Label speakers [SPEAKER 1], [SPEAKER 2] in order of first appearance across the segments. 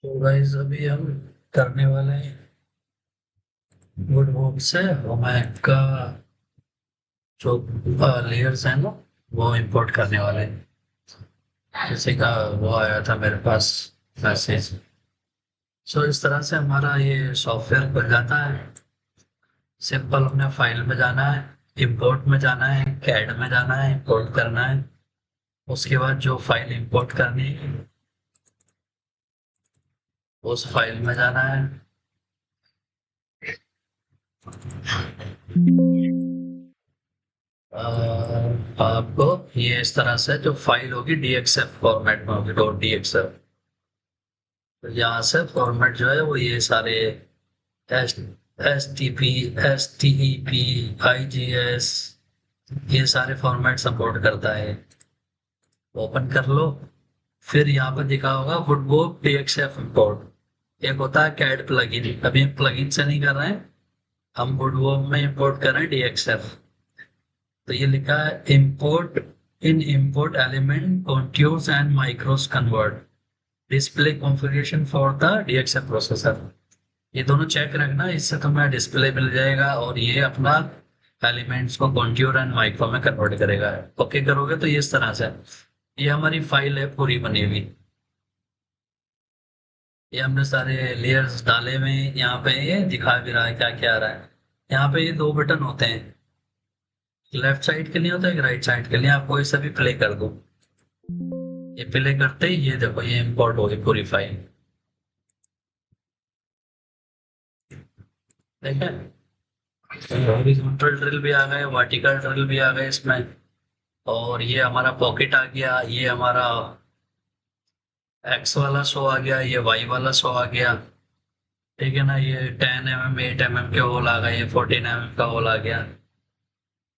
[SPEAKER 1] तो गाइस अभी हम करने वाले हैं गुड होप से रोमैक का जो लेयर्स है ना वो इंपोर्ट करने वाले हैं। किसी का वो आया था मेरे पास मैसेज। सो इस तरह से हमारा ये सॉफ्टवेयर खुल जाता है। सिंपल अपने फाइल में जाना है, इंपोर्ट में जाना है, कैड में जाना है, इंपोर्ट करना है। उसके बाद जो फाइल इंपोर्ट करनी है उस फाइल में जाना है। अ, आपको ये इस तरह से जो फाइल होगी DXF फॉर्मेट में होगी, .dxf। तो यहाँ से फॉर्मेट जो है वो ये सारे एस STP, STEP, IGS, ये सारे फॉर्मेट सपोर्ट करता है। ओपन कर लो। फिर यहाँ पर दिखा होगा वुडवर्क DXF इंपोर्ट। एक होता है कैड प्लगइन, अभी हम प्लगइन से नहीं कर रहे हैं, हम वुडवर्क में इंपोर्ट कर रहे हैं DXF। तो ये लिखा है import in import element contours and micros convert display configuration for the DXF processor. ये दोनों चेक रखना, इससे तुम्हें डिस्प्ले मिल जाएगा और ये अपना एलिमेंट्स को कॉन्ट्यूर एंड माइक्रो में कन्वर्ट करेगा। ओके करोगे तो ये इस तरह से ये हमारी फाइल है पूरी बनी हुई। ये हमने सारे लेयर्स डाले हुए हैं, यहाँ पे ये दिखा भी रहा है क्या क्या आ रहा है। यहाँ पे ये दो बटन होते हैं, लेफ्ट साइड के लिए होता है, एक राइट साइड के लिए। आप कोई सा भी प्ले कर दो। ये प्ले करते ही ये देखो ये इंपोर्ट हो गई पूरी फाइल। ठीक है, हॉरिजॉन्टल ड्रिल भी आ गए, वर्टिकल ड्रिल भी आ गए इसमें। और ये हमारा पॉकेट आ गया, ये हमारा एक्स वाला शो आ गया, ये वाई वाला शो आ गया। ठीक है ना, ये 10 mm 8 mm के होल आ गए, ये 14 mm का होल आ गया।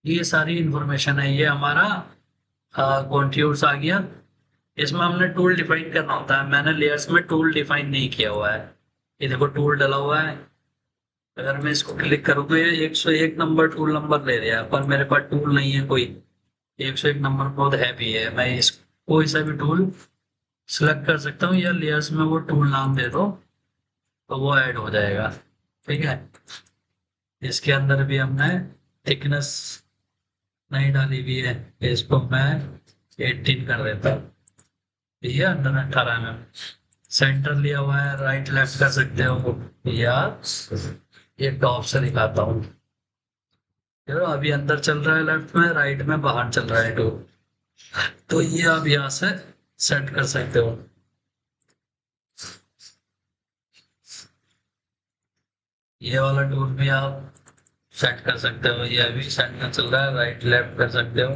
[SPEAKER 1] ये सारी इंफॉर्मेशन है। ये हमारा कॉन्ट्यूर्स आ गया। इसमें हमने टूल डिफाइन करना होता है, मैंने लेयर्स में टूल डिफाइन नहीं किया हुआ है। ये देखो टूल डला हुआ है। अगर मैं इसको क्लिक करूँ तो ये 101 नंबर टूल नंबर ले रहा है, पर मेरे पास टूल नहीं है कोई। 101 नंबर बहुत हैवी है, मैं इस कोई सा भी टूल सिलेक्ट कर सकता हूँ या लेयर्स में वो टूल नाम दे दो तो वो ऐड हो जाएगा। ठीक है, इसके अंदर भी हमने थिकनेस नहीं डाली हुई है, इसको मैं 18 कर देता हूँ। ये अंदर 18 mm सेंटर लिया हुआ है, राइट लेफ्ट कर सकते हो या ये टॉप से दिखाता हूँ। चलो अभी अंदर चल रहा है लेफ्ट में, राइट में बाहर चल रहा है टू। तो ये आप यहाँ से सेट कर सकते हो। ये वाला टूल भी आप सेट कर सकते हो, ये अभी सेंटर चल रहा है, राइट लेफ्ट कर सकते हो।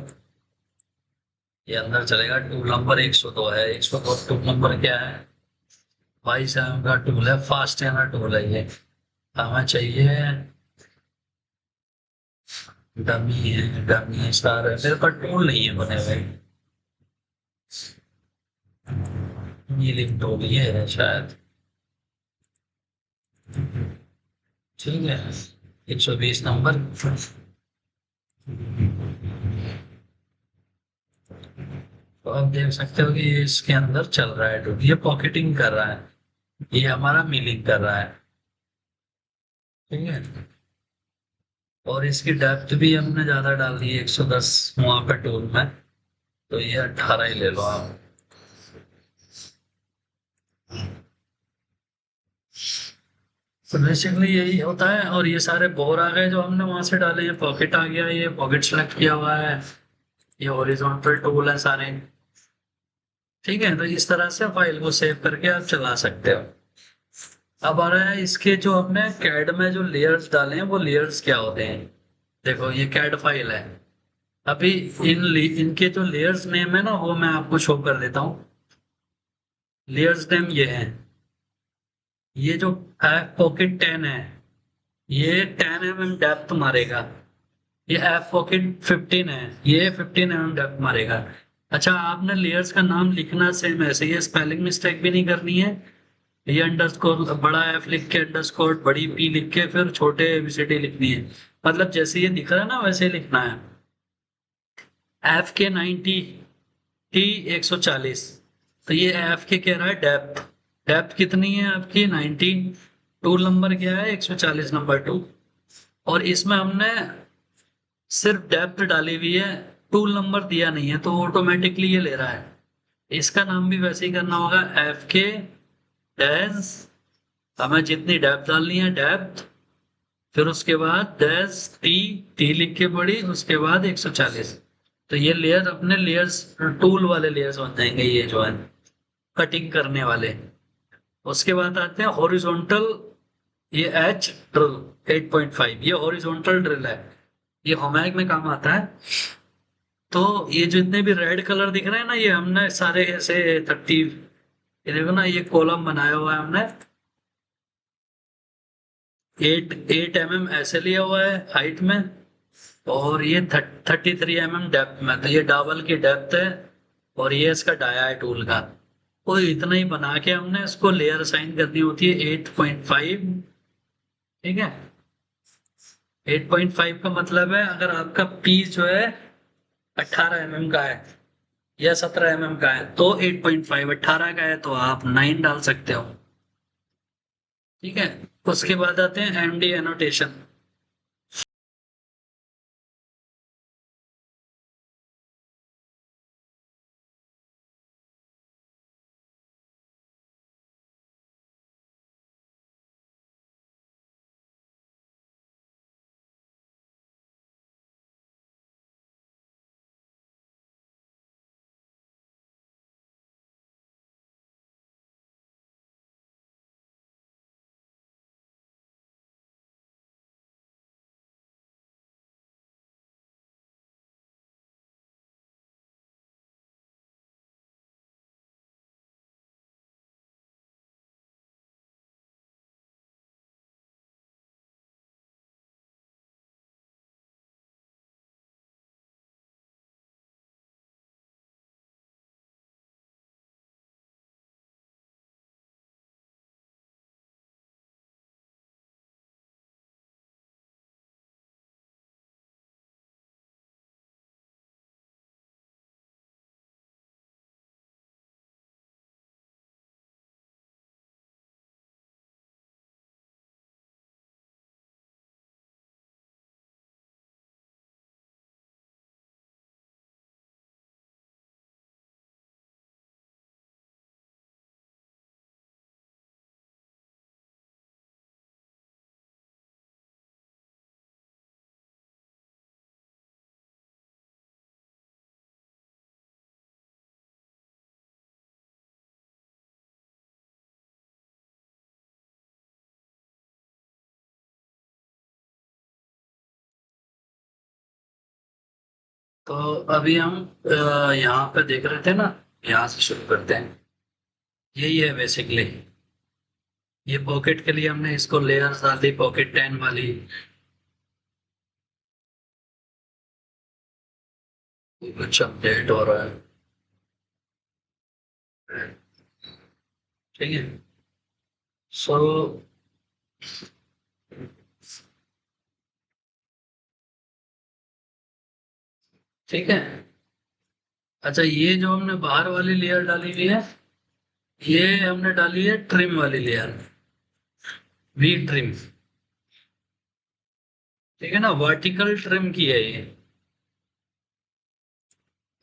[SPEAKER 1] ये अंदर चलेगा। टूल नंबर 102 है। 102 टूल नंबर क्या है? 22 mm का टूल है, फास्ट है ना टूल है ये। हमें चाहिए डमी है, डमी स्टार है, मेरे पास टूल नहीं है बने हुए। नीलिंग टूल ये है शायद। ठीक है, 120 नंबर। तो आप देख सकते हो कि ये इसके अंदर चल रहा है टूल, ये पॉकेटिंग कर रहा है, ये हमारा मिलिंग कर रहा है। ठीक है, और इसकी डेप्थ भी हमने ज्यादा डाल दी है, 110 वहां पे टूल में। तो ये 18 ही ले लो आप। तो बेसिकली यही होता है। और ये सारे बोर आ गए जो हमने वहां से डाले, ये पॉकेट आ गया, ये पॉकेट सेलेक्ट किया हुआ है, ये हॉरिजॉन्टल टूल है सारे। ठीक है, तो इस तरह से फाइल को सेव करके आप चला सकते हो। अब आ रहा है इसके जो हमने कैड में जो लेयर्स डाले हैं वो लेयर्स क्या होते हैं। देखो ये कैड फाइल है। अभी इनके जो लेयर्स नेम है ना वो मैं आपको शो कर देता हूँ। लेयर्स नेम ये है। ये जो एफ पॉकेट 10 है, ये 10 mm डेप्थ मारेगा। ये एफ पॉकेट 15 है, ये 15 mm डेप्थ मारेगा। अच्छा, आपने लेयर्स का नाम लिखना सेम ऐसे, ये स्पेलिंग मिस्टेक भी नहीं करनी है। ये अंडरस्कोर बड़ा एफ लिख के, अंडरस्कोर बड़ी पी लिख के, फिर छोटे एबीसीडी लिखनी है। मतलब जैसे ये दिख रहा है ना वैसे ही लिखना है। एफ के 90, टी 140। तो ये एफ के कह रहा है डेप्थ, डेप्थ कितनी है आपकी 19, टूल नंबर क्या है 140 नंबर 2। और इसमें हमने सिर्फ डेप्थ डाली हुई है, टूल नंबर दिया नहीं है, तो ऑटोमेटिकली ये ले रहा है। इसका नाम भी वैसे ही करना होगा, एफ के डैश, हमें जितनी डेप्थ डालनी है डेप्थ, फिर उसके बाद डैश टी, टी लिख के पड़ी, उसके बाद 140। तो ये लेयर अपने लेयर्स, टूल वाले लेयर्स बन जाएंगे ये जो है कटिंग करने वाले। उसके बाद आते हैं हॉरिजॉन्टल, ये एच ड्रिल 8.5, ये हॉरिजॉन्टल ड्रिल है, ये होमैक में काम आता है। तो ये जितने भी रेड कलर दिख रहे हैं ना, ये हमने सारे ऐसे 30, ये देखो ना, ये कॉलम बनाया हुआ है हमने, 8 mm ऐसे लिया हुआ है हाइट में, और ये 33 mm डेप्थ में, तो ये डबल की डेप्थ है, और ये इसका डाया है टूल का। तो इतना ही बना के हमने इसको लेयर असाइन करनी होती है 8.5। ठीक है, 8.5 का मतलब है अगर आपका पीस जो है 18 mm का है या 17 mm का है, तो 8.5, 18 का है तो आप 9 डाल सकते हो। ठीक है, उसके बाद आते हैं एमडी एनोटेशन। तो अभी हम यहाँ पे देख रहे थे ना, यहाँ से शुरू करते हैं। यही है बेसिकली, ये पॉकेट के लिए हमने इसको लेयर्स डाल दी, पॉकेट 10 वाली। कुछ अपडेट हो रहा है, ठीक है। सो ठीक है, अच्छा ये जो हमने बाहर वाली लेयर डाली हुई है, ये हमने डाली है ट्रिम वाली लेयर, वी ट्रिम। ठीक है ना, वर्टिकल ट्रिम की है ये।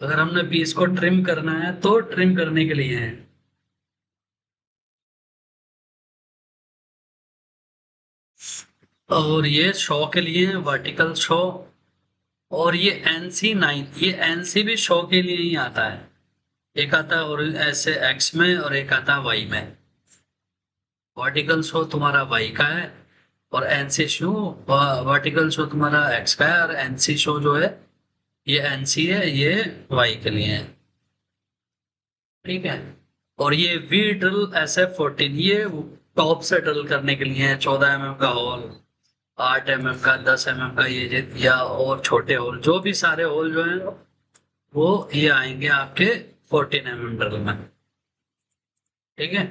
[SPEAKER 1] अगर हमने पीस को ट्रिम करना है तो ट्रिम करने के लिए है। और ये शो के लिए है, वर्टिकल शो। और ये NC9, ये NC भी शो के लिए ही आता है। एक आता है और ऐसे एक्स में, और एक आता है वाई में। वर्टिकल शो तुम्हारा वाई का है, और एनसी शो, वर्टिकल शो तुम्हारा एक्स का है, और एनसी शो जो है ये एनसी है, ये वाई के लिए है। ठीक है, और ये वी ड्रिल SF14, ये टॉप से ड्रिल करने के लिए है। 14 mm का होल, 8 mm का, 10 mm का, ये या और छोटे होल, जो भी सारे होल जो है वो ये आएंगे आपके 14 mm ड्रिल में। ठीक है,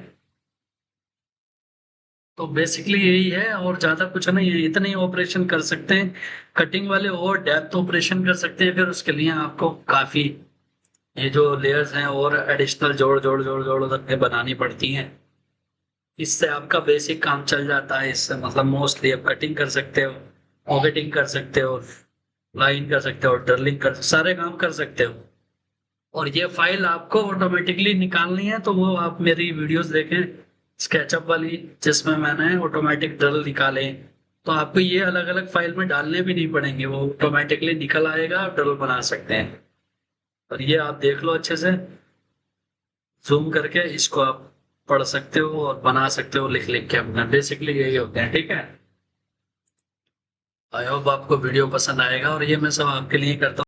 [SPEAKER 1] तो बेसिकली यही है, और ज्यादा कुछ नहीं है, इतने ही ऑपरेशन कर सकते हैं कटिंग वाले, और डेप्थ ऑपरेशन कर सकते हैं। फिर उसके लिए आपको काफी ये जो लेयर्स हैं और एडिशनल जोड़ जोड़ जोड़ जोड़ करके बनानी पड़ती हैं। इससे आपका बेसिक काम चल जाता है। इससे मतलब मोस्टली आप कटिंग कर सकते हो, पॉकेटिंग कर सकते हो, लाइन कर सकते हो, ड्रिलिंग कर, सारे काम कर सकते हो। और ये फाइल आपको ऑटोमेटिकली निकालनी है तो वो आप मेरी वीडियोस देखें स्केचअप वाली, जिसमें मैंने ऑटोमेटिक ड्रिल निकाले। तो आपको ये अलग अलग फाइल में डालने भी नहीं पड़ेंगे, वो ऑटोमेटिकली निकल आएगा, आप ड्रिल बना सकते हैं। और ये आप देख लो अच्छे से, जूम करके इसको आप पढ़ सकते हो और बना सकते हो लिख लिख के अपना। बेसिकली यही होते हैं, ठीक है। आई होप आपको वीडियो पसंद आएगा, और ये मैं सब आपके लिए करता हूँ।